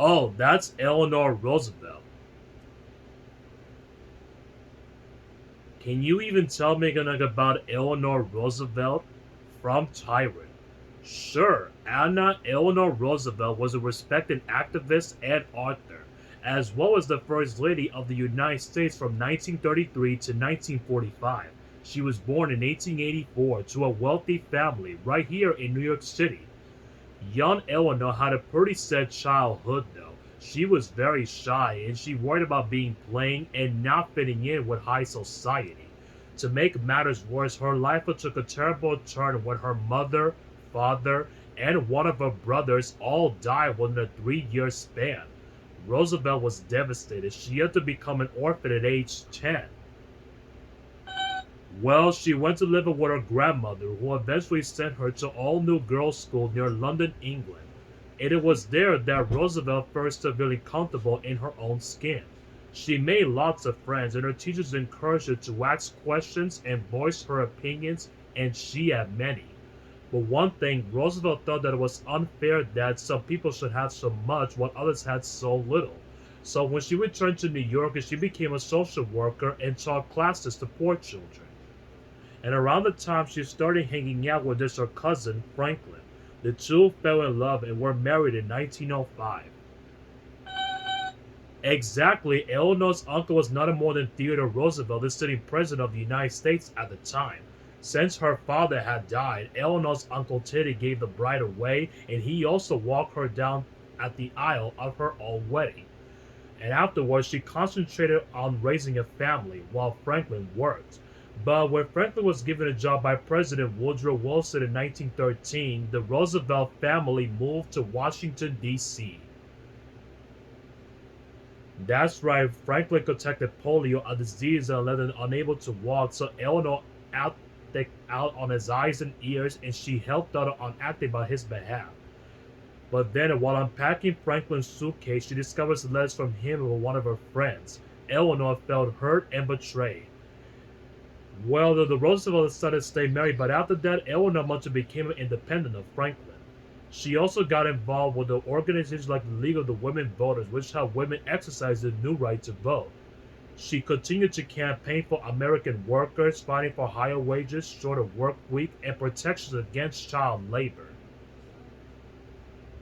Oh, that's Eleanor Roosevelt. Can you even tell me anything about Eleanor Roosevelt? From Tyrant. Sure, Anna Eleanor Roosevelt was a respected activist and author, as well as the First Lady of the United States from 1933 to 1945. She was born in 1884 to a wealthy family right here in New York City. Young Eleanor had a pretty sad childhood though. She was very shy and she worried about being plain and not fitting in with high society. To make matters worse, her life took a terrible turn when her mother, father, and one of her brothers all died within a 3 year span. Roosevelt was devastated. She had to become an orphan at age 10. Well, she went to live with her grandmother, who eventually sent her to all new girls' school near London, England. And it was there that Roosevelt first felt really comfortable in her own skin. She made lots of friends, and her teachers encouraged her to ask questions and voice her opinions, and she had many. But one thing, Roosevelt thought that it was unfair that some people should have so much while others had so little. So when she returned to New York, she became a social worker and taught classes to poor children. And around the time she started hanging out with this her cousin, Franklin, the two fell in love and were married in 1905. Exactly, Eleanor's uncle was none more than Theodore Roosevelt, the sitting president of the United States at the time. Since her father had died, Eleanor's uncle Teddy gave the bride away, and he also walked her down at the aisle of her own wedding. And afterwards she concentrated on raising a family while Franklin worked. But when Franklin was given a job by President Woodrow Wilson in 1913, the Roosevelt family moved to Washington, D.C. That's right, Franklin contracted polio, a disease that left him unable to walk, so Eleanor out on his eyes and ears, and she helped out on acting on his behalf. But then, while unpacking Franklin's suitcase, she discovers letters from him and one of her friends. Eleanor felt hurt and betrayed. Well, the Roosevelts decided to stay married, but after that, Eleanor much became independent of Franklin. She also got involved with the organizations like the League of the Women Voters, which helped women exercise their new right to vote. She continued to campaign for American workers, fighting for higher wages, shorter work week, and protections against child labor.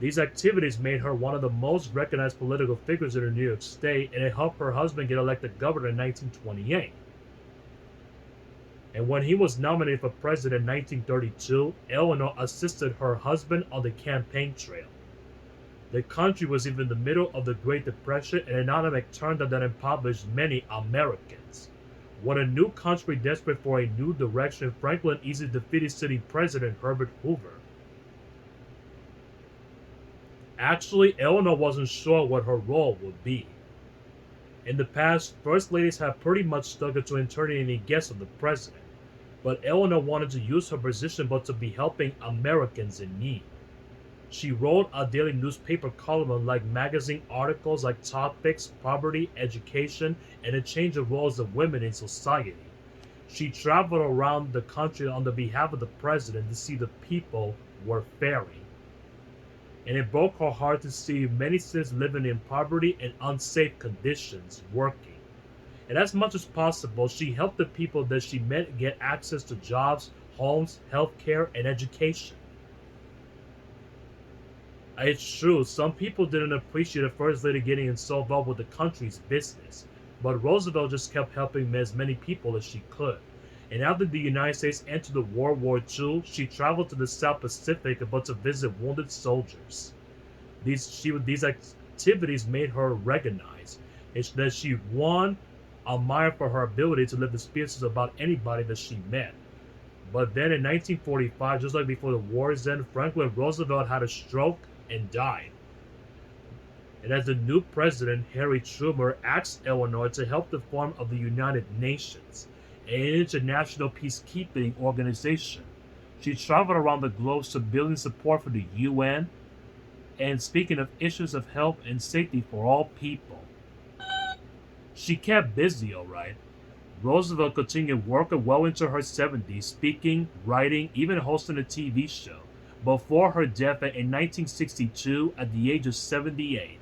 These activities made her one of the most recognized political figures in New York State, and it helped her husband get elected governor in 1928. And when he was nominated for president in 1932, Eleanor assisted her husband on the campaign trail. The country was even in the middle of the Great Depression, and an economic turn that impoverished many Americans. When a new country desperate for a new direction, Franklin easily defeated sitting president Herbert Hoover. Actually, Eleanor wasn't sure what her role would be. In the past, first ladies have pretty much stuck to entertaining any guests of the president, but Eleanor wanted to use her position but to be helping Americans in need. She wrote a daily newspaper column like magazine articles like topics, poverty, education, and the change of roles of women in society. She traveled around the country on the behalf of the president to see the people were faring. And it broke her heart to see many citizens living in poverty and unsafe conditions working. And as much as possible, she helped the people that she met get access to jobs, homes, healthcare, and education. It's true, some people didn't appreciate the First Lady getting involved with the country's business, but Roosevelt just kept helping as many people as she could. And after the United States entered the World War II, she traveled to the South Pacific but to visit wounded soldiers. These activities made her recognized. It's that she won admired for her ability to lift the spirits about anybody that she met. But then in 1945, just like before the war's end, Franklin Roosevelt had a stroke and died. And as the new president, Harry Truman asked Eleanor to help the form of the United Nations, an international peacekeeping organization. She traveled around the globe to building support for the UN and speaking of issues of health and safety for all people. She kept busy, alright. Roosevelt continued working well into her 70s, speaking, writing, even hosting a TV show, before her death in 1962 at the age of 78.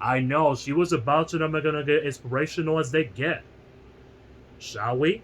I know, she was about to, and I'm gonna get inspirational as they get. Shall we?